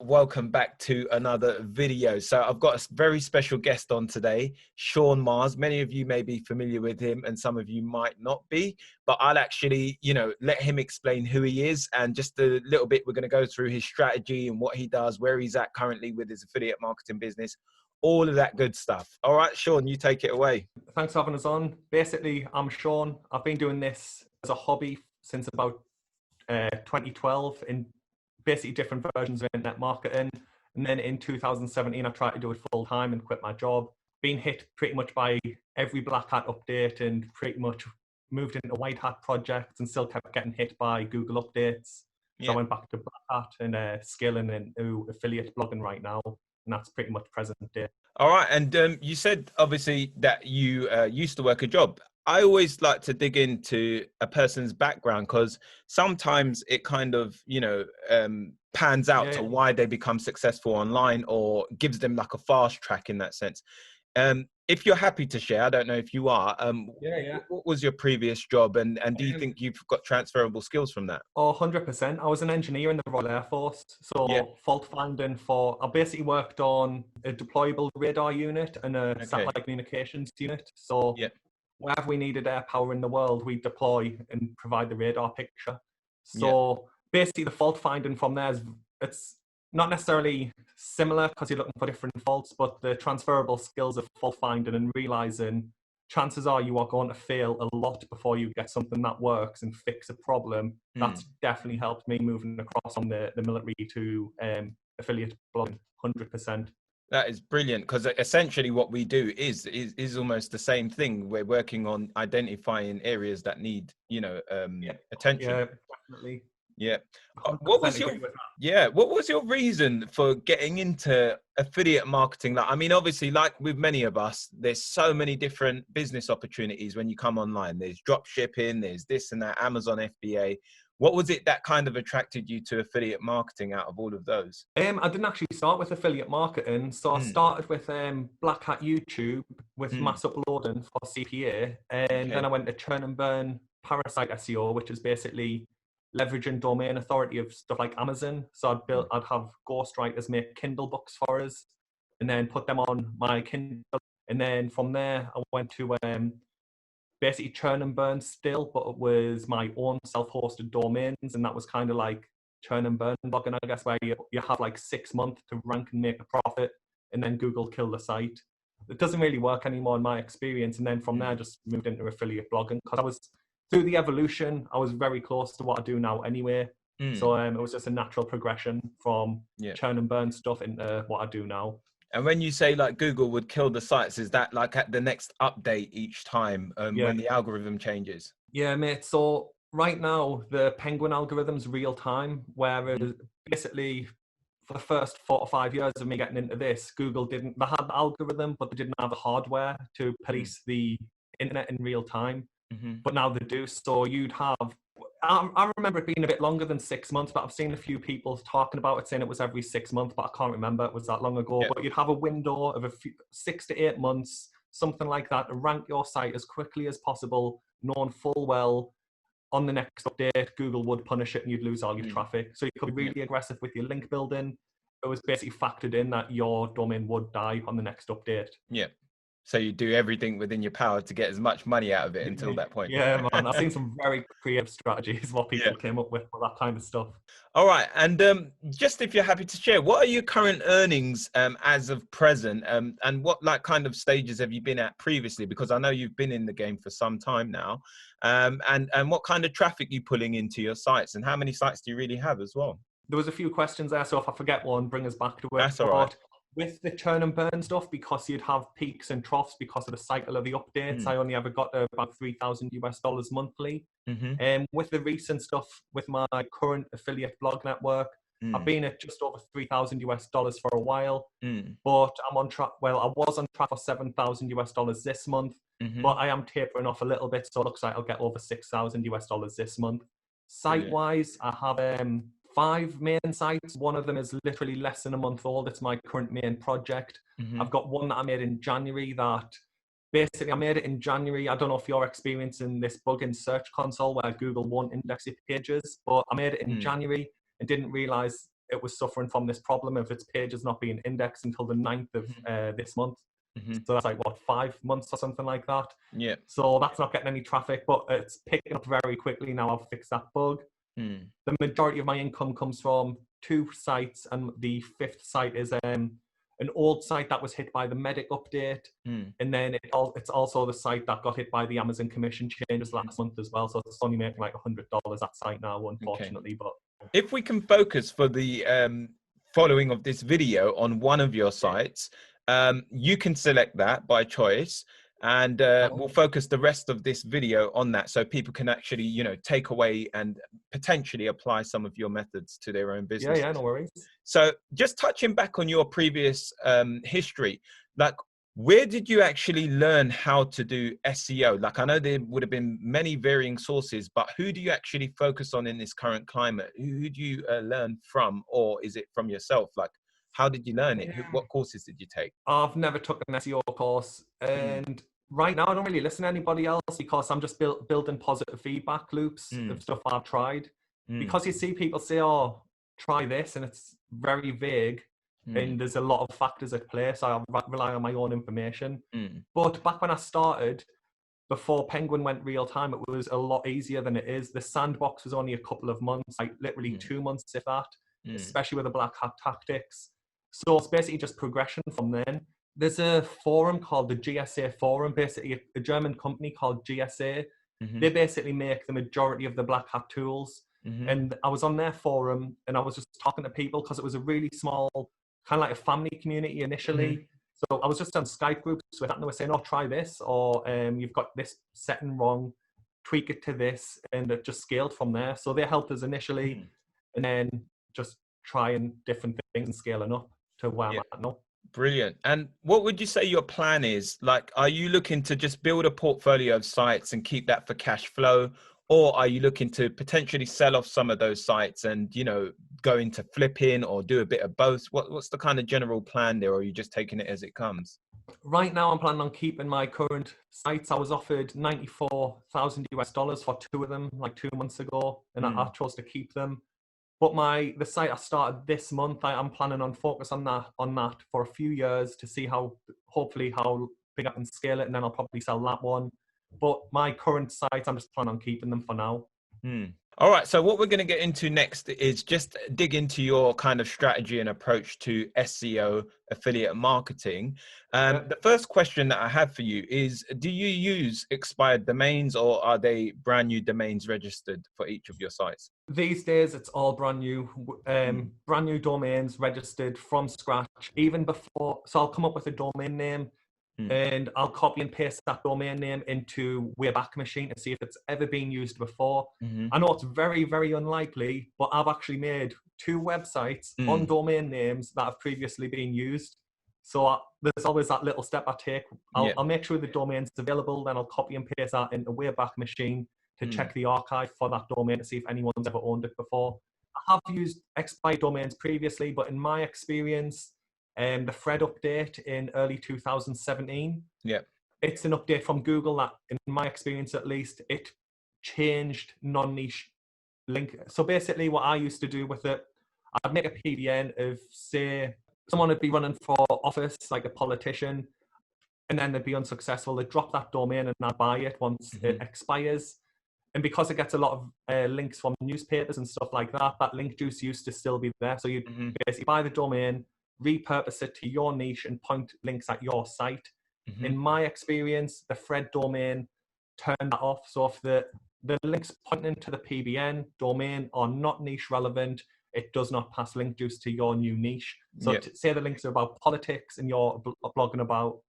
Welcome back to another video. So I've got a very special guest on today, Shaun. Many of you may be familiar with him and some of you might not be, but I'll actually, let him explain who he is, and just a little bit, we're going to go through his strategy and what he does, where he's at currently with his affiliate marketing business, all of that good stuff. All right, Shaun, you take it away. Thanks for having us on. Basically, I'm Shaun. I've been doing this as a hobby since about 2012 in basically different versions of internet marketing. And then in 2017, I tried to do it full time and quit my job. Been hit pretty much by every black hat update and pretty much moved into white hat projects and still kept getting hit by Google updates. So I went back to black hat and scaling into affiliate blogging right now. And that's pretty much present day. All right. And you said obviously that you used to work a job. I always like to dig into a person's background, because sometimes it kind of, pans out to why they become successful online, or gives them like a fast track in that sense. If you're happy to share, I don't know if you are, what was your previous job, and do you think you've got transferable skills from that? Oh, 100%. I was an engineer in the Royal Air Force. So fault finding I basically worked on a deployable radar unit and a satellite communications unit. So wherever we needed air power in the world, we deploy and provide the radar picture. So basically the fault finding from there it's not necessarily similar because you're looking for different faults, but the transferable skills of fault finding and realizing chances are you are going to fail a lot before you get something that works and fix a problem. That's definitely helped me moving across from the military to affiliate blogging, 100%. That is brilliant, because essentially what we do is almost the same thing. We're working on identifying areas that need, attention. Yeah, definitely. Yeah. What was your reason for getting into affiliate marketing? Like, I mean, obviously, like with many of us, there's so many different business opportunities when you come online. There's drop shipping, there's this and that, Amazon FBA. What was it that kind of attracted you to affiliate marketing out of all of those? I didn't actually start with affiliate marketing. So I started with Black Hat YouTube with mass uploading for CPA. And then I went to churn and burn parasite SEO, which is basically leveraging domain authority of stuff like Amazon. So I'd have ghostwriters make Kindle books for us and then put them on my Kindle. And then from there, I went to basically churn and burn still, but it was my own self-hosted domains, and that was kind of like churn and burn blogging, I guess, where you have like 6 months to rank and make a profit, and then Google kill the site. It doesn't really work anymore in my experience, and then from there I just moved into affiliate blogging because I was through the evolution. I was very close to what I do now anyway, so it was just a natural progression from churn and burn stuff into what I do now. And when you say like Google would kill the sites, is that like at the next update each time when the algorithm changes? Yeah, mate. So right now the Penguin algorithm's real time, whereas basically for the first 4 or 5 years of me getting into this, they had the algorithm, but they didn't have the hardware to police the internet in real time. But now they do. So I remember it being a bit longer than 6 months, but I've seen a few people talking about it saying it was every 6 months, but I can't remember it was that long ago. But you'd have a window of 6 to 8 months, something like that, to rank your site as quickly as possible, knowing full well on the next update, Google would punish it and you'd lose all your traffic. So you could be really aggressive with your link building. It was basically factored in that your domain would die on the next update. Yeah. So you do everything within your power to get as much money out of it until that point. Yeah, man. I've seen some very creative strategies what people came up with for that kind of stuff. All right. And just if you're happy to share, what are your current earnings as of present? And what like kind of stages have you been at previously? Because I know you've been in the game for some time now. And what kind of traffic you pulling into your sites, and how many sites do you really have as well? There was a few questions there, so if I forget one, bring us back to it. That's all right. With the churn and burn stuff, because you'd have peaks and troughs because of the cycle of the updates, I only ever got about $3,000 monthly. With the recent stuff, with my current affiliate blog network, I've been at just over $3,000 for a while, but I'm on track. Well, I was on track for $7,000 this month, but I am tapering off a little bit, so it looks like I'll get over $6,000 this month. Site-wise, I have 5 main sites. One of them is literally less than a month old. It's my current main project. I've got one that I made in January that basically I made it in January. I don't know if you're experiencing this bug in Search Console where Google won't index your pages, but I made it in January and didn't realize it was suffering from this problem of its pages not being indexed until the 9th of this month. So that's like, what, 5 months or something like that? Yeah. So that's not getting any traffic, but it's picking up very quickly now. I've fixed that bug. The majority of my income comes from 2 sites, and the 5th site is an old site that was hit by the Medic update. And then it's also the site that got hit by the Amazon commission changes last month as well. So it's only making like $100 that site now, unfortunately. Okay. But if we can focus for the following of this video on one of your sites, you can select that by choice, and we'll focus the rest of this video on that, so people can actually, you know, take away and potentially apply some of your methods to their own business. Yeah, no worries. So just touching back on your previous history, like, where did you actually learn how to do SEO? Like, I know there would have been many varying sources, but who do you actually focus on in this current climate? Who do you learn from, or is it from yourself? Like, how did you learn it? What courses did you take? I've never took an SEO course, and right now I don't really listen to anybody else because I'm just building positive feedback loops of stuff I've tried. Because you see people say, "Oh, try this," and it's very vague, and there's a lot of factors at play, so I rely on my own information. But back when I started, before Penguin went real time, it was a lot easier than it is. The sandbox was only a couple of months, like literally 2 months, if that, especially with the black hat tactics. So it's basically just progression from then. There's a forum called the GSA Forum, basically a German company called GSA. They basically make the majority of the black hat tools. And I was on their forum and I was just talking to people because it was a really small, kind of like a family community initially. So I was just on Skype groups with that, and they were saying, "Oh, try this," or "You've got this setting wrong, tweak it to this," and it just scaled from there. So they helped us initially, and then just trying different things and scaling up to where I'm at now. Brilliant. And what would you say your plan is? Like, are you looking to just build a portfolio of sites and keep that for cash flow? Or are you looking to potentially sell off some of those sites and, you know, go into flipping, or do a bit of both? What's the kind of general plan there? Or are you just taking it as it comes? Right now, I'm planning on keeping my current sites. I was offered $94,000 for 2 of them like 2 months ago, and I chose to keep them. But the site I started this month, I'm planning on focus on that for a few years to see hopefully how big I can scale it, and then I'll probably sell that one. But my current sites, I'm just planning on keeping them for now. All right. So what we're going to get into next is just dig into your kind of strategy and approach to SEO, affiliate marketing. The first question that I have for you is, do you use expired domains, or are they brand new domains registered for each of your sites? These days, it's all brand new domains registered from scratch, even before. So I'll come up with a domain name, and I'll copy and paste that domain name into Wayback Machine to see if it's ever been used before. I know it's very, very unlikely, but I've actually made 2 websites on domain names that have previously been used. So there's always that little step I take. I'll make sure the domain's available, then I'll copy and paste that into Wayback Machine to check the archive for that domain to see if anyone's ever owned it before. I have used expired domains previously, but in my experience, the Fred update in early 2017. It's an update from Google that, in my experience at least, it changed non-niche link. So basically what I used to do with it, I'd make a PBN of, say, someone would be running for office, like a politician, and then they'd be unsuccessful. They'd drop that domain and I'd buy it once it expires. And because it gets a lot of links from newspapers and stuff like that, that link juice used to still be there. So you basically buy the domain, repurpose it to your niche, and point links at your site. In my experience, the Fred domain turned that off. So if the links pointing to the PBN domain are not niche relevant, it does not pass link juice to your new niche. So say the links are about politics and you're blogging about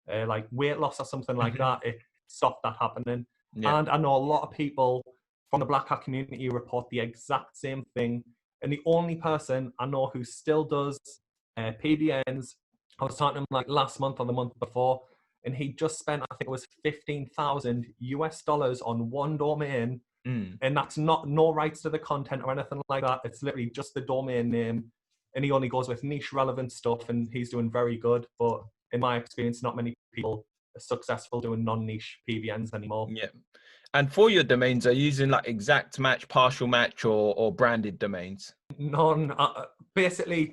like weight loss or something like that, it stopped that happening. And I know a lot of people from the Black Hat community report the exact same thing. And the only person I know who still does PBNs, I was talking to him like last month or the month before, and he just spent, I think it was $15,000 on one domain. And that's no rights to the content or anything like that. It's literally just the domain name. And he only goes with niche relevant stuff, and he's doing very good. But in my experience, not many people successful doing non-niche PBNs anymore. Yeah. And for your domains, are you using like exact match, partial match, or branded domains? None. Basically,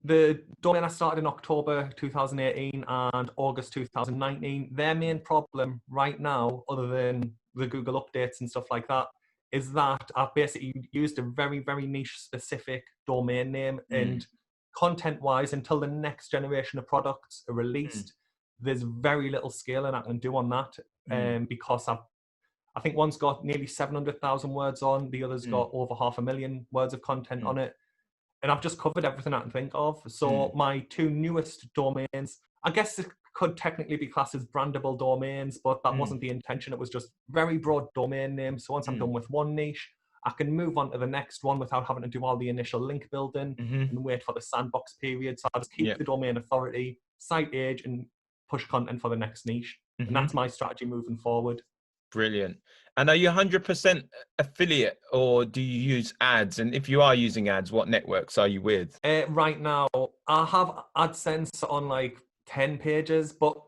the domain I started in October 2018 and August 2019, their main problem right now, other than the Google updates and stuff like that, is that I've basically used a very, very niche specific domain name, and content-wise, until the next generation of products are released, there's very little scaling I can do on that, because I think one's got nearly 700,000 words on, the other's got over 500,000 words of content on it. And I've just covered everything I can think of. So my two newest domains, I guess it could technically be classed as brandable domains, but that wasn't the intention. It was just very broad domain names. So once I'm done with one niche, I can move on to the next one without having to do all the initial link building and wait for the sandbox period. So I just keep the domain authority, site age, and push content for the next niche. And that's my strategy moving forward. Brilliant. And are you 100% affiliate, or do you use ads? And if you are using ads, what networks are you with? Right now, I have AdSense on like 10 pages, but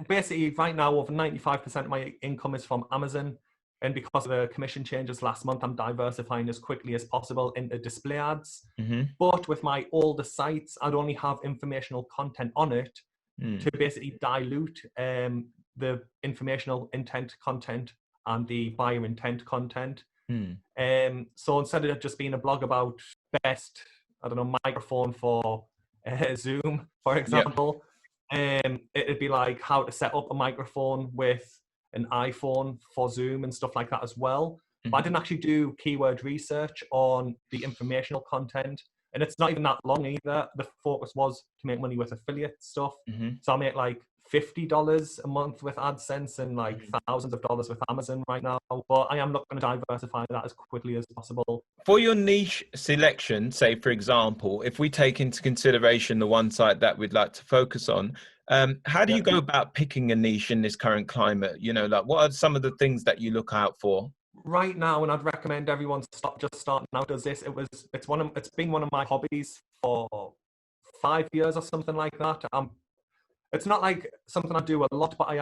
basically right now over 95% of my income is from Amazon. And because of the commission changes last month, I'm diversifying as quickly as possible into display ads. But with my older sites, I'd only have informational content on it to basically dilute the informational intent content and the buyer intent content. So instead of just being a blog about best, I don't know, microphone for Zoom, for example, it'd be like how to set up a microphone with an iPhone for Zoom and stuff like that as well. But I didn't actually do keyword research on the informational content. And it's not even that long either. The focus was to make money with affiliate stuff. So I make like $50 a month with AdSense and like thousands of dollars with Amazon right now. But I am looking to diversify that as quickly as possible. For your niche selection, say, for example, if we take into consideration the one site that we'd like to focus on, how do you go about picking a niche in this current climate? You know, like what are some of the things that you look out for? Right now, and I'd recommend everyone just starting out does this. It's been one of my hobbies for 5 years or something like that. It's not like something I do a lot, but I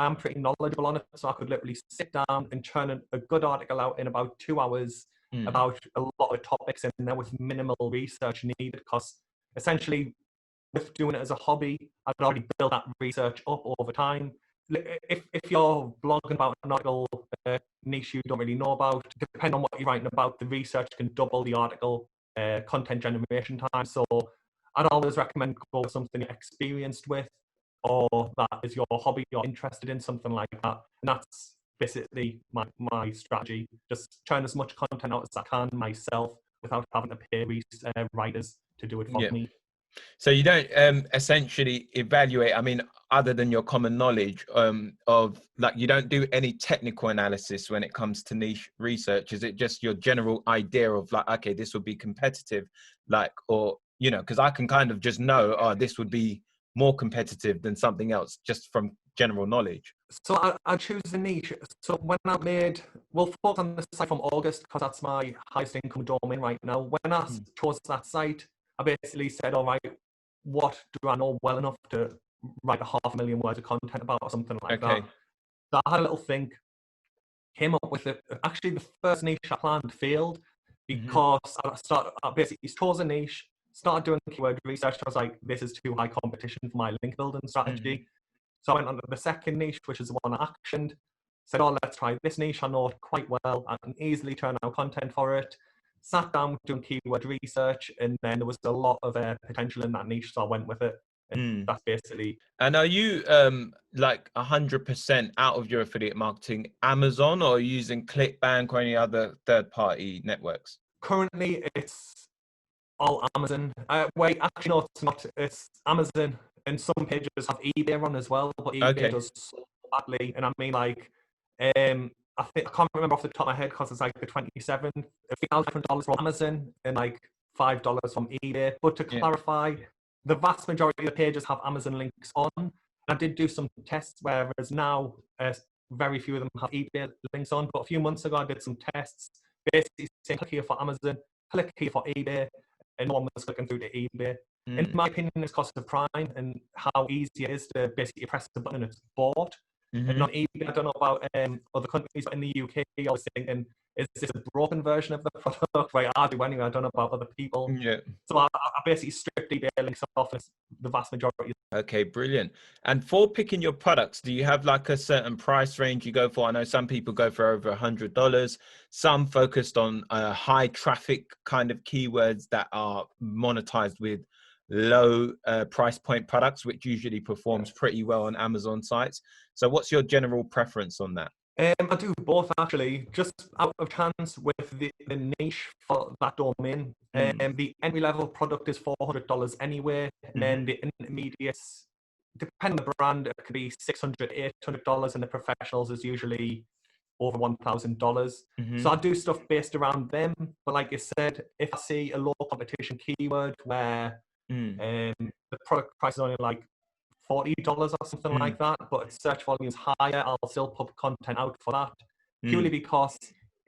am pretty knowledgeable on it. So I could literally sit down and churn a good article out in about 2 hours about a lot of topics in there with minimal research needed. Because essentially, with doing it as a hobby, I'd already built that research up over time. If you're blogging about an article niche you don't really know about, depending on what you're writing about, the research can double the article content generation time. So I'd always recommend go with something you're experienced with, or that is your hobby, you're interested in, something like that. And that's basically my strategy. Just churn as much content out as I can myself without having to pay writers to do it for me. So you don't essentially evaluate, I mean, other than your common knowledge of like, you don't do any technical analysis when it comes to niche research. Is it just your general idea of like, okay, this would be competitive, like, or, you know, because I can kind of just know, oh, this would be more competitive than something else just from general knowledge. So I choose a niche. So when we'll focus on the site from August because that's my highest income domain right now. When I chose that site, I basically said, all right, what do I know well enough to write 500,000 words of content about or something like that? So I had a little think, came up with it. Actually, the first niche I planned failed because I basically chose a niche, started doing keyword research. I was like, this is too high competition for my link building strategy. So I went on to the second niche, which is the one I actioned. Said, oh, let's try this niche. I know it quite well. I can easily turn out content for it. Sat down doing keyword research, and then there was a lot of potential in that niche, so I went with it. And that's basically. And are you like 100% out of your affiliate marketing Amazon, or are you using ClickBank or any other third-party networks? Currently, it's all Amazon. Wait, actually, no, it's not. It's Amazon, and some pages have eBay on as well, but eBay does so badly. And I mean, like, I can't remember off the top of my head because it's like the 27th, $1,000 from Amazon and like $5 from eBay. But to clarify, the vast majority of the pages have Amazon links on. I did do some tests, whereas now very few of them have eBay links on. But a few months ago, I did some tests, basically saying click here for Amazon, click here for eBay, and no one was clicking through to eBay. In my opinion, it's cost of prime and how easy it is to basically press the button and it's bought. And on eBay, I don't know about other countries, but in the UK, I was thinking, is this a broken version of the product? Right, I do anyway. I don't know about other people. Yeah. So I basically stripped eBay links off the vast majority. Okay, brilliant. And for picking your products, do you have like a certain price range you go for? I know some people go for over $100. Some focused on high traffic kind of keywords that are monetized with low price point products, which usually performs pretty well on Amazon sites. So what's your general preference on that? I do both actually, just out of chance with the niche for that domain. The entry level product is $400 anyway, and the intermediates, depending on the brand, it could be $600, $800, and the professionals is usually over $1,000. So I do stuff based around them. But like you said, if I see a low competition keyword where the product price is only like $40 or something like that, but search volume is higher, I'll still put content out for that, purely because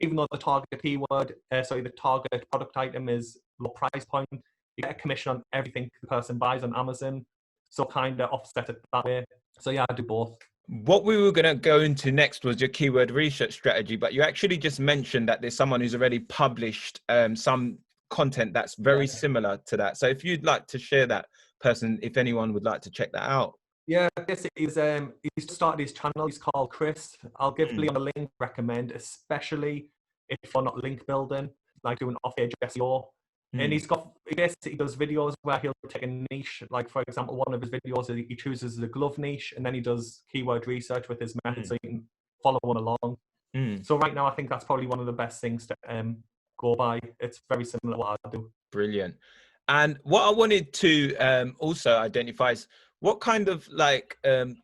even though the target keyword, the target product item is low price point, you get a commission on everything the person buys on Amazon, so kind of offset it that way. So yeah, I do both. What we were going to go into next was your keyword research strategy, but you actually just mentioned that there's someone who's already published some content that's very similar to that. So if you'd like to share that person, if anyone would like to check that out. Yeah, basically he's started his channel. He's called Chris. I'll give Leon a link. Recommend, especially if you're not link building, like doing off-page SEO. And he basically does videos where he'll take a niche. Like for example, one of his videos he chooses the glove niche, and then he does keyword research with his method, so you can follow one along. So right now, I think that's probably one of the best things to go by. It's very similar to what I do. Brilliant. And what I wanted to also identify is what kind of like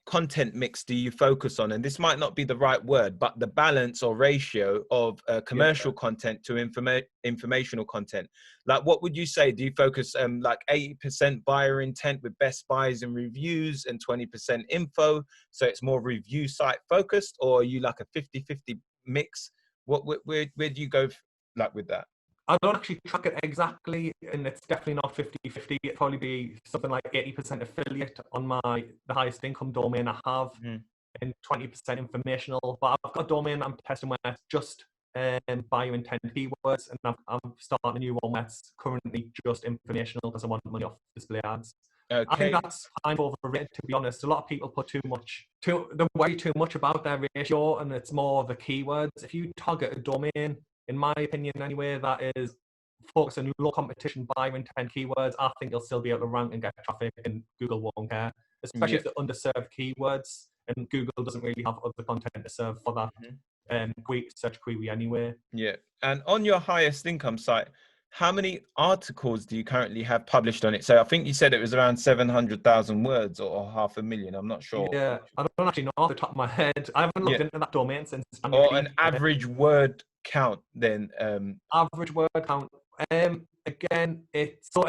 content mix do you focus on? And this might not be the right word, but the balance or ratio of commercial content to informational content. Like, what would you say? Do you focus like 80% buyer intent with best buys and reviews and 20% info? So it's more review site focused, or are you like a 50-50 mix? Where do you go like with that? I don't actually track it exactly, and it's definitely not 50-50. It'd probably be something like 80% affiliate on the highest income domain I have, and 20% informational. But I've got a domain I'm testing where it's just buyer intent keywords, and I'm starting a new one where it's currently just informational because I want money off display ads. Okay. I think that's kind of overrated, to be honest. A lot of people put they worry too much about their ratio, and it's more the keywords. If you target a domain, in my opinion anyway, that is focused on low competition buyer intent keywords, I think you'll still be able to rank and get traffic, and Google won't care, especially if they're underserved keywords, and Google doesn't really have other content to serve for that search query anyway. Yeah. And on your highest income site, how many articles do you currently have published on it? So I think you said it was around 700,000 words or 500,000. I'm not sure. Yeah, I don't actually know off the top of my head. I haven't looked into that domain since January. Or an average word count then. Average word count. Again, it's so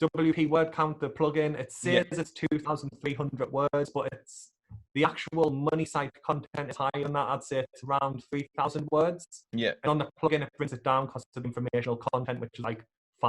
WP word count, the plugin. It says it's 2,300 words, but it's the actual money site content is higher than that. I'd say it's around 3,000 words. Yeah. And on the plugin, it brings it down because of the informational content, which is like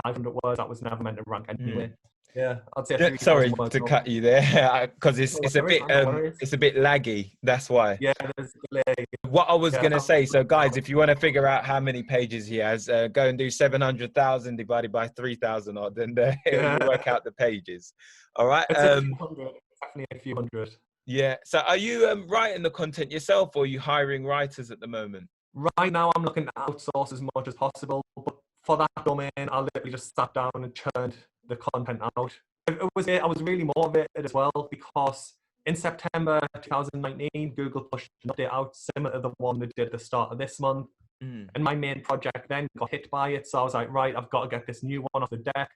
500 words. That was never meant to rank anyway. Yeah, I'd say. Sorry to cut you there, because it's a bit laggy. That's why. Yeah, there's delay. What I was gonna say. So, guys, if you want to figure out how many pages he has, go and do 700,000 divided by 3,000 odd, and you work out the pages. All right. It's a few hundred. Definitely a few hundred. Yeah. So, are you writing the content yourself, or are you hiring writers at the moment? Right now, I'm looking to outsource as much as possible, but for that domain, I literally just sat down and churned the content out. I was really motivated as well because in September 2019, Google pushed an update out similar to the one they did at the start of this month. And my main project then got hit by it. So I was like, right, I've got to get this new one off the deck.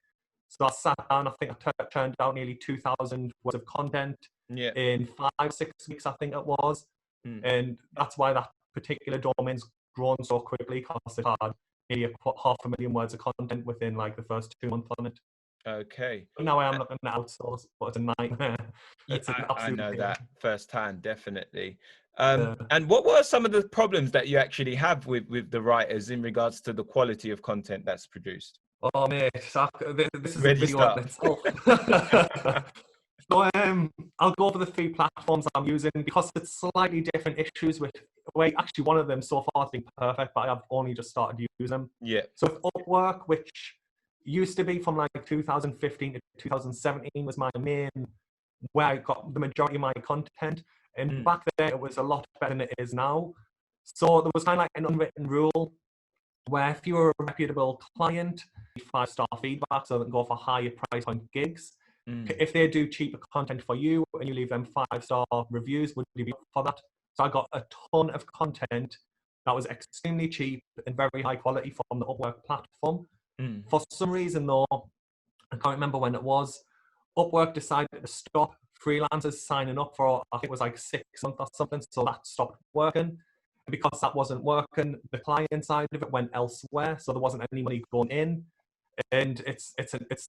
So I sat down, I think I turned out nearly 2,000 words of content in 5-6 weeks, I think it was. And that's why that particular domain's grown so quickly, because it had nearly 500,000 words of content within like the first 2 months on it. Okay. Now I am looking at outsource, but it's a nightmare. I know that firsthand, definitely. And what were some of the problems that you actually have with the writers in regards to the quality of content that's produced? Oh mate, this is a Where do you video in start? itself. So I'll go over the three platforms I'm using because it's slightly different issues with. Well, actually, one of them so far has been perfect, but I've only just started using them. Yeah. So with Upwork, which used to be from like 2015 to 2017, was my main where I got the majority of my content. And back then, it was a lot better than it is now. So there was kind of like an unwritten rule where if you were a reputable client, 5-star feedback, so they can go for higher price point gigs. If they do cheaper content for you and you leave them 5-star reviews, would you be up for that? So I got a ton of content that was extremely cheap and very high quality from the Upwork platform. For some reason, though, I can't remember when it was, Upwork decided to stop freelancers signing up for, I think it was like 6 months or something, so that stopped working. And because that wasn't working, the client side of it went elsewhere, so there wasn't any money going in. And it's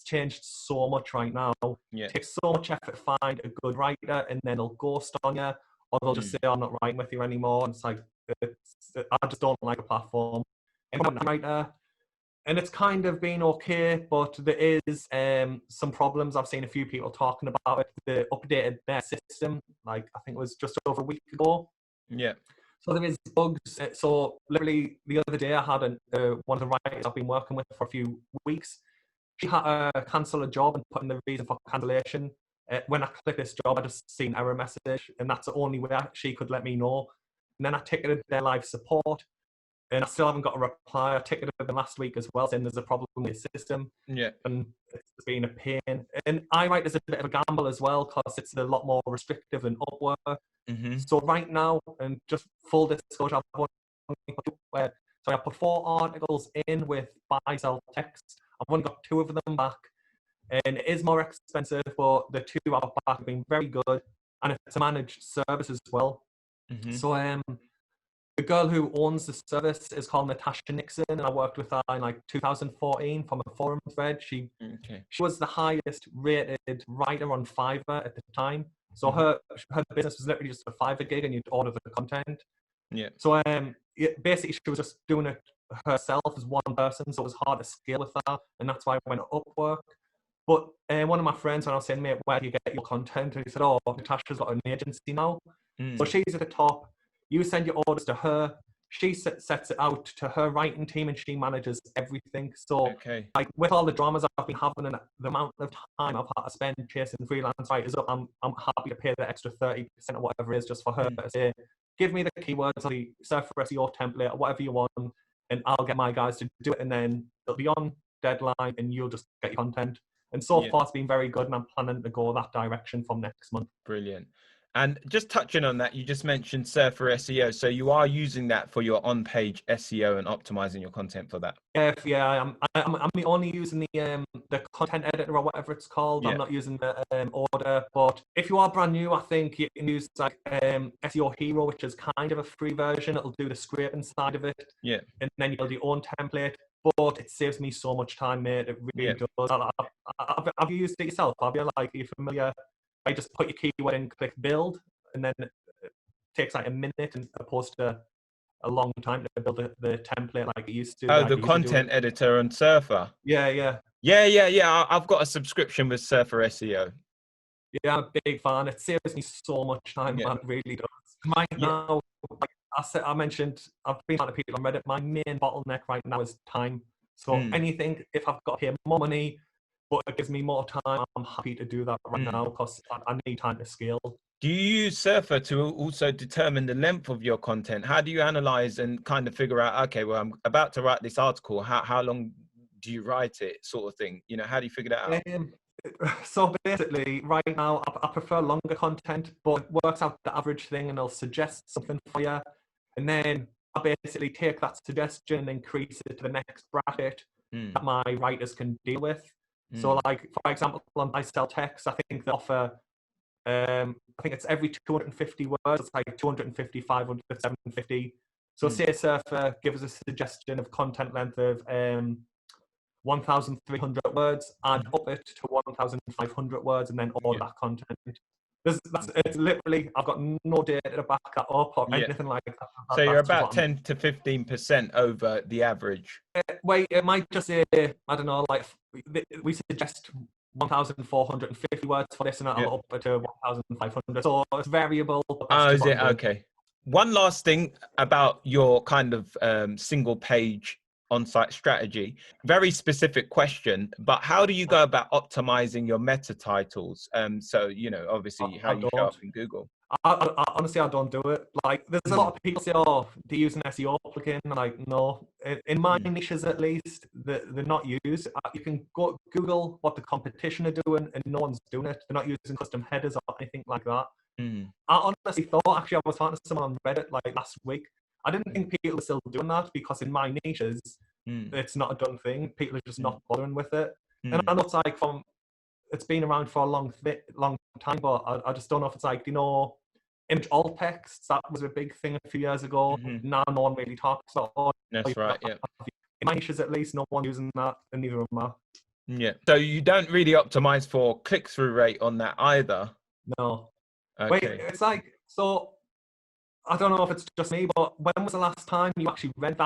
changed so much right now. Yeah. It takes so much effort to find a good writer, and then they'll ghost on you, or they'll just say, "I'm not writing with you anymore." And it's like, I just don't like the platform. And I'm a writer, and it's kind of been okay, but there is some problems. I've seen a few people talking about it. They updated their system, like I think it was just over a week ago. Yeah. So there is bugs. So literally the other day, I had one of the writers I've been working with for a few weeks. She had to cancel a job and put in the reason for cancellation. When I click this job, I just see an error message, and that's the only way she could let me know. And then I ticketed their live support, and I still haven't got a reply. I ticketed them last week as well, saying there's a problem with the system. Yeah. And it's been a pain. And iWrite is a bit of a gamble as well because it's a lot more restrictive than Upwork. So right now, and just full disclosure, I put 4 articles in with buy-sell text. I've only got 2 of them back, and it is more expensive, but the 2 I've back have been very good, and it's a managed service as well. So the girl who owns the service is called Natasha Nixon, and I worked with her in like 2014 from a forum thread. She was the highest rated writer on Fiverr at the time. So her business was literally just a Fiverr gig, and you'd order the content. Yeah. So basically, she was just doing it herself as one person, so it was hard to scale with her, and that's why I went to Upwork. But one of my friends, when I was saying, "Mate, where do you get your content?" And he said, "Oh, Natasha's got an agency now." So she's at the top. You send your orders to her. She sets it out to her writing team, and she manages everything. So, like with all the dramas I've been having and the amount of time I've had to spend chasing freelance writers up, I'm happy to pay the extra 30% or whatever it is just for her to say, "Give me the keywords or the Surfer SEO template or whatever you want, and I'll get my guys to do it, and then it'll be on deadline, and you'll just get your content." And so far, it's been very good, and I'm planning to go that direction from next month. Brilliant. And just touching on that, you just mentioned Surfer SEO. So you are using that for your on-page SEO and optimizing your content for that. Yeah, I'm only using the content editor or whatever it's called. I'm not using the order. But if you are brand new, I think you can use like SEO Hero, which is kind of a free version. It'll do the scraping side of it. Yeah. And then you build your own template. But it saves me so much time, mate. It really does. Have you used it yourself? Have you? Like, are you familiar? I just put your keyword in, click build, and then it takes like a minute, as opposed to a long time to build the template like it used to. Oh, the content editor on Surfer. Yeah. I've got a subscription with Surfer SEO. Yeah, I'm a big fan. It saves me so much time, man. It really does. Right now, like I mentioned, I've been talking to people on Reddit. My main bottleneck right now is time. So anything, if I've got to pay more money, but it gives me more time, I'm happy to do that right now because I need time to scale. Do you use Surfer to also determine the length of your content? How do you analyze and kind of figure out, okay, well, I'm about to write this article. How long do you write it, sort of thing? You know, how do you figure that out? So basically, right now, I prefer longer content, but it works out the average thing, and it'll suggest something for you. And then I basically take that suggestion and increase it to the next bracket that my writers can deal with. So, like, for example, on buy-sell text, I think they offer, I think it's every 250 words, it's like 250, 500, 750. So say Surfer gives us a suggestion of content length of 1,300 words, I'd up it to 1,500 words, and then all that content. It's literally, I've got no data to back that up or Yeah. anything like that. So you're That's just about what I'm 10 to 15% over the average. Wait, it might just say, I don't know, like we suggest 1,450 words for this, and Yeah. it'll up to 1,500. So it's variable. But that's Oh, just is what it? I'm doing. Okay. One last thing about your kind of single page on-site strategy. Very specific question, but how do you go about optimizing your meta titles? So, obviously how I you show don't. up in Google. Honestly, I don't do it. Like, there's a Mm, lot of people say, "Oh, do you use an SEO plugin?" And like, no. In my mm, niches, at least, they're not used. You can go Google what the competition are doing, and no one's doing it. They're not using custom headers or anything like that. mm, I honestly thought, actually, I was talking to someone on Reddit like last week. I didn't mm, think people were still doing that because in my niches, mm, it's not a done thing. People are just mm, not bothering with it. And mm. I know it's like it's been around for a long time, but I just don't know if it's like, image alt texts. That was a big thing a few years ago. Mhm. Now no one really talks about. Oh, That's right. Yeah. in my niches, at least, no one using that, and neither of them are. Yeah. So you don't really optimize for click-through rate on that either. No. Wait, Okay. it's like, so I don't know if it's just me, but when was the last time you actually read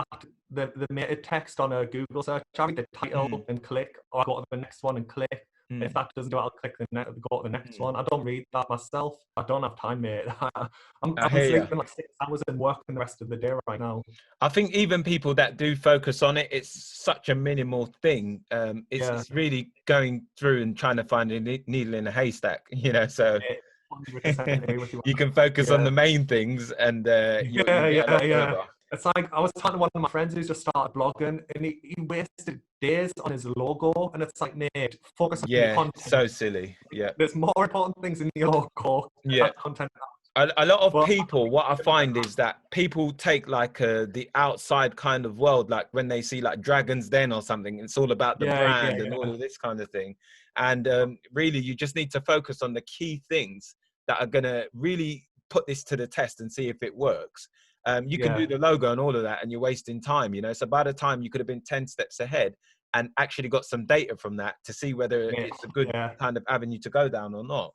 the meta text on a Google search? I read the title Mm, and click, or I go to the next one and click. If mm, that doesn't do it, I'll click go to the next mm. one. I don't read that myself. I don't have time, mate. I I've been hear you. sleeping like 6 hours and working the rest of the day right now. I think even people that do focus on it, it's such a minimal thing. It's Yeah, it's really going through and trying to find a needle in a haystack, So mate, 100% agree with you you on can focus on that. the main things, and you'll Yeah, get a yeah, lot yeah. further. It's like I was talking to one of my friends who's just started blogging, and he wasted days on his logo, and it's like, mate, focus on your Yeah, content. so silly. Yeah, There's more important things in your logo than yeah. that content. A lot of But people, what I find is that people take like the outside kind of world, like when they see like Dragon's Den or something, it's all about the yeah, yeah, brand and all yeah, of this kind of thing. And really, you just need to focus on the key things that are going to really put this to the test and see if it works. You can yeah, do the logo and all of that, and you're wasting time, So by the time you could have been 10 steps ahead and actually got some data from that to see whether mate, it's a good yeah, kind of avenue to go down or not.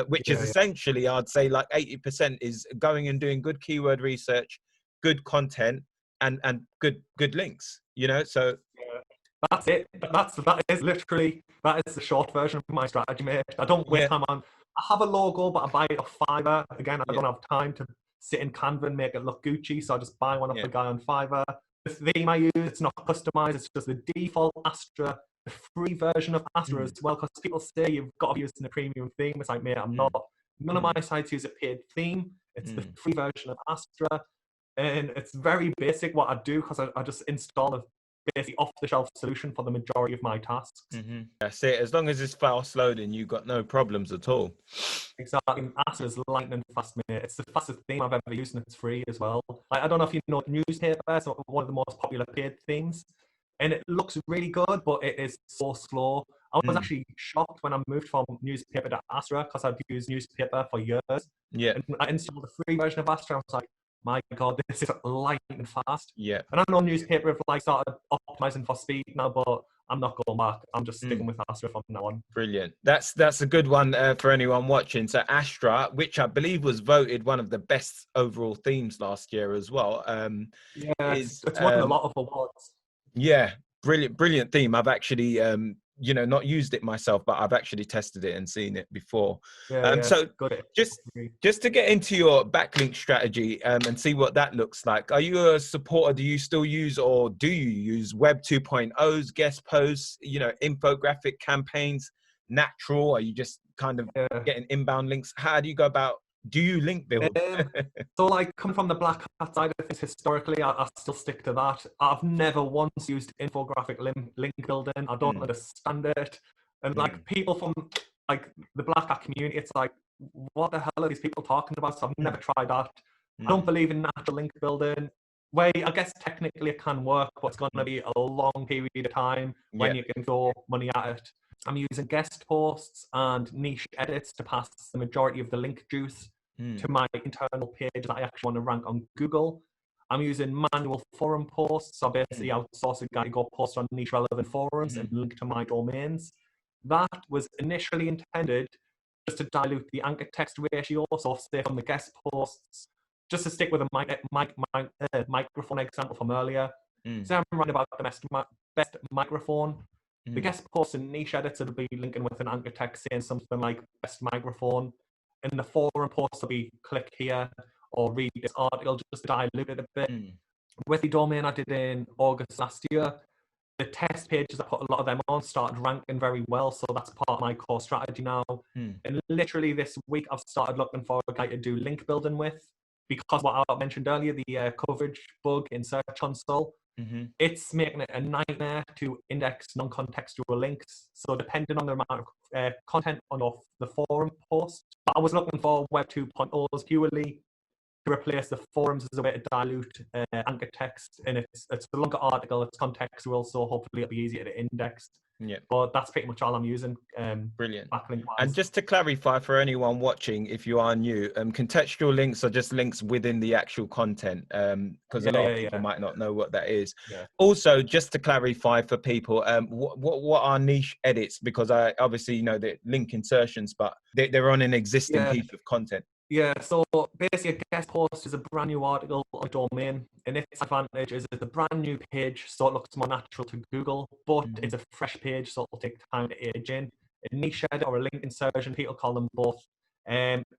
Which is yeah, yeah, essentially, I'd say like 80% is going and doing good keyword research, good content, and good links, So yeah. That's it. That is the short version of my strategy, mate. I don't waste yeah, time on. I have a logo, but I buy it off Fiverr. Again, I yeah, don't have time to sit in Canva and make it look Gucci, so I just buy one off yeah, a guy on Fiverr. The theme I use, it's not customized. It's just the default Astra, the free version of Astra as mm, well. Because people say you've got to be using the premium theme. It's like, mate, I'm not. mm, None of mm, my sites use a paid theme. It's the mm, free version of Astra, and it's very basic what I do because I just install a basically off-the-shelf solution for the majority of my tasks. That's it. As long as it's fast loading, you've got no problems at all. Exactly. Astra's lightning fast, mate. It's the fastest theme I've ever used, and it's free as well. Like, I don't know if you know Newspaper, it's one of the most popular paid themes, and it looks really good, but it is so slow. I was Mm, actually shocked when I moved from Newspaper to Astra because I've used Newspaper for years, yeah, and I installed the free version of Astra. I was like, my God, this is lightning fast. yeah. And I know Newspaper have like started optimizing for speed now, but I'm not going back. I'm just sticking Mm. with Astra from now on. Brilliant. That's a good one for anyone watching. So Astra, which I believe was voted one of the best overall themes last year as well, Yeah, is it's won a lot of awards. yeah, brilliant theme. I've actually not used it myself, but I've actually tested it and seen it before. Yeah, yeah, it's So good. just just to get into your backlink strategy and see what that looks like. Are you a supporter? Do you still use or do you use Web 2.0's guest posts, infographic campaigns, natural? Are you just kind of Yeah. getting inbound links? How do you go about, do you link build? Um, so, like, coming from the Black Hat side of things, historically, I still stick to that. I've never once used infographic link building. I don't Mm, understand it. And, mm, like, people from, like, the Black Hat community, it's like, what the hell are these people talking about? So I've never mm, tried that. I don't mm, believe in natural link building. Wait, I guess technically it can work, but it's going to mm. be a long period of time when Yeah. you can throw money at it. I'm using guest posts and niche edits to pass the majority of the link juice to Mm, my internal page that I actually want to rank on Google. I'm using manual forum posts. So basically mm, outsource a guy to go post on niche relevant forums and mm, link to my domains. That was initially intended just to dilute the anchor text ratio. So say from the guest posts, just to stick with a microphone example from earlier. Say I'm writing about the best microphone. The guest posts and niche edits will be linking with an anchor text saying something like best microphone. In the forum post will be click here or read this article, just to dilute it a bit. With the domain I did in August last year, the test pages, I put a lot of them on, started ranking very well. So that's part of my core strategy now. And literally this week, I've started looking for a guy to do link building with, because what I mentioned earlier, the coverage bug in Search Console, it's making it a nightmare to index non-contextual links. So depending on the amount of content on the forum post, I was looking for Web 2.0s purely to replace the forums as a way to dilute anchor text, and it's a longer article, it's contextual, so hopefully it'll be easier to index. Yeah. But that's pretty much all I'm using. Brilliant. Backlink-wise. And just to clarify for anyone watching, if you are new, contextual links are just links within the actual content, because a lot of people might not know what that is. Also, just to clarify for people, what are niche edits? Because I obviously know that link insertions, but they're on an existing piece of content. Yeah, so basically a guest post is a brand new article on a domain, and its advantage is it's a brand new page, so it looks more natural to Google, but it's a fresh page, so it'll take time to age in. A niche edit or a link insertion, people call them both,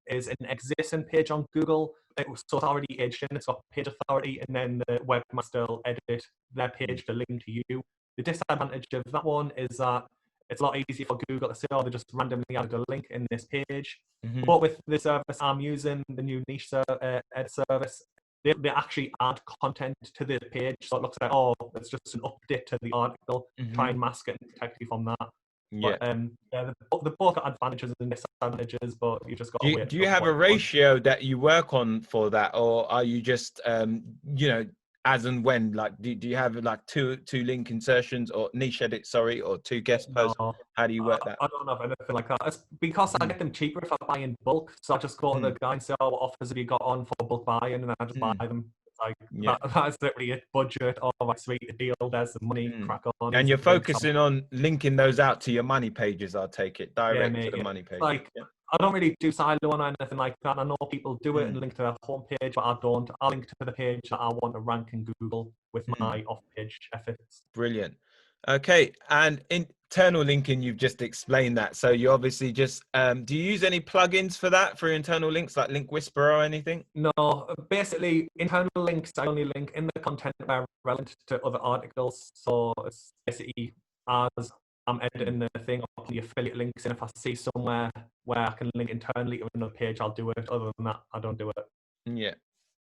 is an existing page on Google. So it's already aged in, it's got page authority, and then the webmaster will edit their page to link to you. The disadvantage of that one is that it's a lot easier for Google to say, oh, they just randomly added a link in this page. But with the service I'm using, the new niche ed service, they actually add content to the page. So it looks like, oh, it's just an update to the article, try and mask it and protect you from that. But they both got advantages and disadvantages, but you just got to wait. Do you have a ratio that you work on for that, or are you just, as and when, like, do you have like two link insertions or niche edits, or two guest posts? No, how do you work that? I don't have anything like that. It's because I get them cheaper if I buy in bulk. So I just go to the guy and say, oh, what offers have you got on for bulk buying? And I just buy them. It's like, that's literally it. Budget, oh, like, sweet, the deal, there's the money, crack on. And you're focusing on linking those out to your money pages, I'll take it, direct to the money page. Like, I don't really do silo or anything like that. I know people do it and link to their homepage, but I don't. I link to the page that I want to rank in Google with my off-page efforts. Brilliant. Okay, and internal linking, you've just explained that. So you obviously just, do you use any plugins for that, for internal links, like Link Whisperer or anything? No, basically internal links, I only link in the content where relevant to other articles. So it's basically as I'm editing the thing, I'll put the affiliate links in. If I see somewhere where I can link internally to another page, I'll do it. Other than that, I don't do it. Yeah.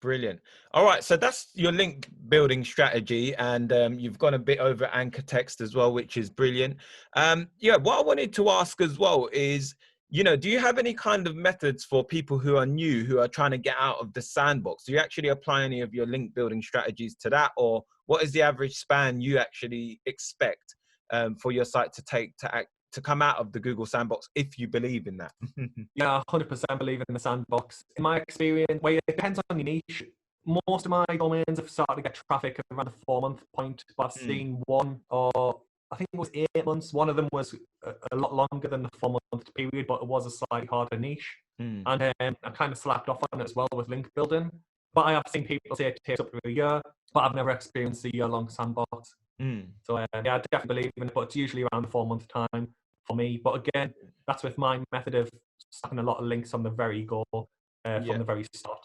Brilliant. All right. So that's your link building strategy. And you've gone a bit over anchor text as well, which is brilliant. What I wanted to ask as well is, do you have any kind of methods for people who are new, who are trying to get out of the sandbox? Do you actually apply any of your link building strategies to that? Or what is the average span you actually expect for your site to take to come out of the Google sandbox, if you believe in that? Yeah, 100% believe in the sandbox. In my experience, it depends on your niche. Most of my domains have started to get traffic around the 4-month point, but I've seen one, or I think it was 8 months. One of them was a lot longer than the 4-month period, but it was a slightly harder niche. And I kind of slacked off on it as well with link building. But I have seen people say it takes up to a year, but I've never experienced a year-long sandbox. So I definitely believe in it, but it's usually around the 4-month time for me. But again, that's with my method of stacking a lot of links on the very go, from the very start.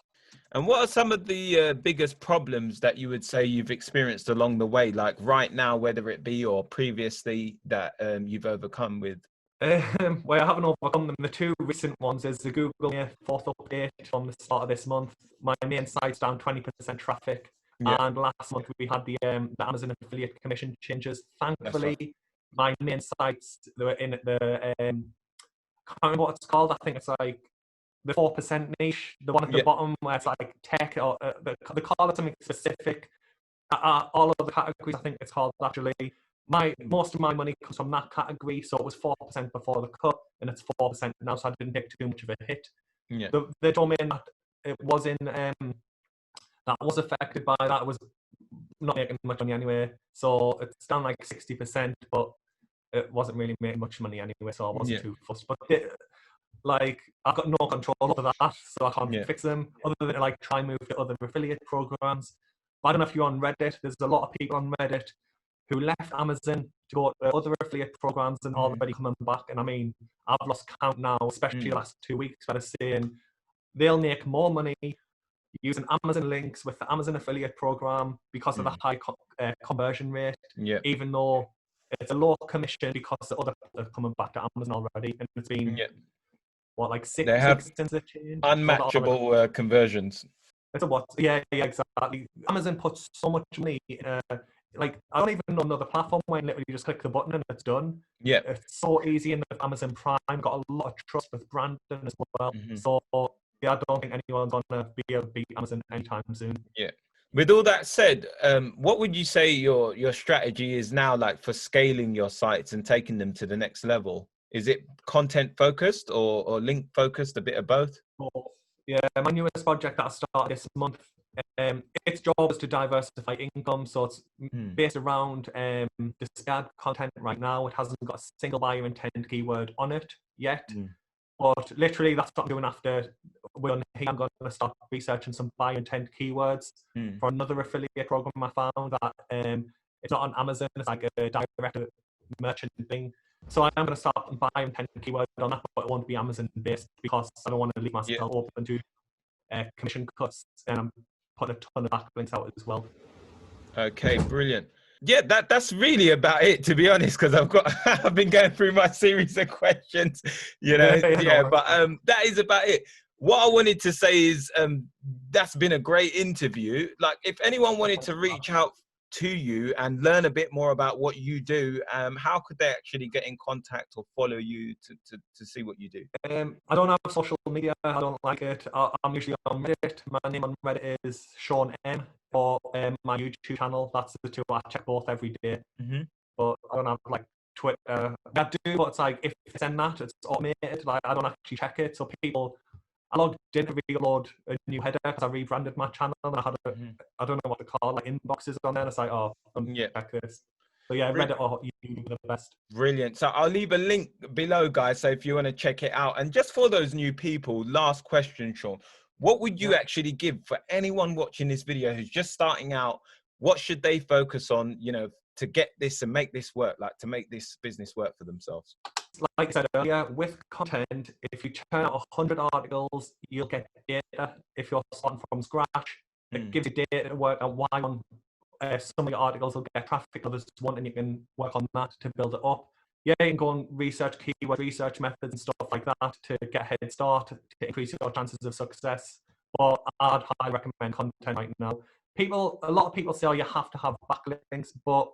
And what are some of the biggest problems that you would say you've experienced along the way, like right now, whether it be or previously, that you've overcome with? Well, I haven't overcome them. The two recent ones is the Google 4th update from the start of this month. My main site's down 20% traffic. And last month we had the Amazon affiliate commission changes. Thankfully, my main sites, they were in the, I can't remember what it's called. I think it's like the 4% niche, the one at the bottom where it's like tech, or they call it something specific. All of the categories, I think it's called actually. Most of my money comes from that category, so it was 4% before the cut, and it's 4% now, so I didn't take too much of a hit. The domain that it was in, that was affected by that, was not making much money anyway, so it's down like 60%, but it wasn't really making much money anyway, so I wasn't too fussed. But like I've got no control over that, so I can't Yeah. fix them other than to like try and move to other affiliate programs. But I don't know if you're on Reddit. There's a lot of people on Reddit who left Amazon to go to other affiliate programs and already coming back. And I mean, I've lost count now, especially the last 2 weeks, where they're saying they'll make more money using Amazon links with the Amazon affiliate program because of the high conversion rate, Yeah. even though it's a low commission because the other people are coming back to Amazon already. And it's been, what, like 6 They have weeks since they changed? unmatchable conversions. It's a what? Yeah, exactly. Amazon puts so much money. Like I don't even know another platform where you literally just click the button and it's done. Yeah. It's so easy, and with Amazon Prime got a lot of trust with Brandon as well. So yeah, I don't think anyone's gonna be able to beat Amazon anytime soon. Yeah. With all that said, what would you say your strategy is now, like, for scaling your sites and taking them to the next level? Is it content focused or link focused, a bit of both? Yeah, my newest project that I started this month, its job is to diversify income. So it's based around discard content right now. It hasn't got a single buyer intent keyword on it yet. But literally, that's what I'm doing after we're on here. I'm going to start researching some buyer intent keywords for another affiliate program I found that it's not on Amazon. It's like a direct merchant thing. So I'm going to start buyer intent keywords on that, but it won't be Amazon based because I don't want to leave myself open to commission cuts. And I'm putting a ton of backlinks out as well. Okay, brilliant. Yeah, that's really about it, to be honest, because I've been going through my series of questions, you know. But that is about it. What I wanted to say is that's been a great interview. Like, if anyone wanted to reach out to you and learn a bit more about what you do, how could they actually get in contact or follow you to see what you do? I don't have social media. I don't like it. I'm usually on Reddit. My name on Reddit is Shaun M, or my YouTube channel. That's the two. I check both every day. But I don't have like Twitter. I do, but it's like if it's in that, it's automated. Like I don't actually check it. So I logged in to reload a new header because I rebranded my channel and I had I don't know what to call, like inboxes on there. And it's like, oh, check this. So yeah, Reddit or YouTube are the best. Brilliant. So I'll leave a link below, guys. So if you want to check it out, and just for those new people, last question, Shaun, what would you actually give for anyone watching this video who's just starting out? What should they focus on, you know, to get this and make this work, like to make this business work for themselves? Like I said earlier, with content, if you churn out 100 articles, you'll get data. If you're starting from scratch, it gives you data to work out why on some of your articles will get traffic, others won't, and you can work on that to build it up. Yeah, you can go and research keyword research methods and stuff like that to get a head start, to increase your chances of success. But I'd highly recommend content right now. A lot of people say, oh, you have to have backlinks, but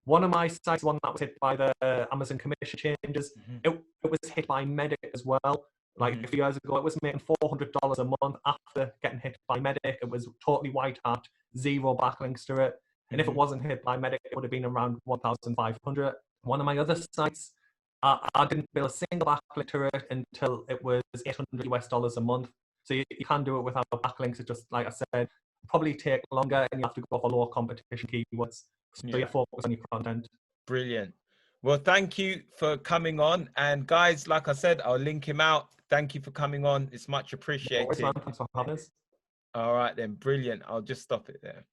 one of my sites, one that was hit by the Amazon commission changes, it was hit by Medic as well. Like a few years ago, it was making $400 a month. After getting hit by Medic, it was totally white hat, zero backlinks to it. And if it wasn't hit by Medic, it would have been around 1,500. One of my other sites, I didn't build a single backlink to it until it was $800 a month. So you can do it without backlinks. It just, like I said, probably take longer and you have to go for lower competition keywords. So you focus on your content. Brilliant. Well, thank you for coming on. And guys, like I said, I'll link him out. Thank you for coming on. It's much appreciated. Thanks for having us. All right, then. Brilliant. I'll just stop it there.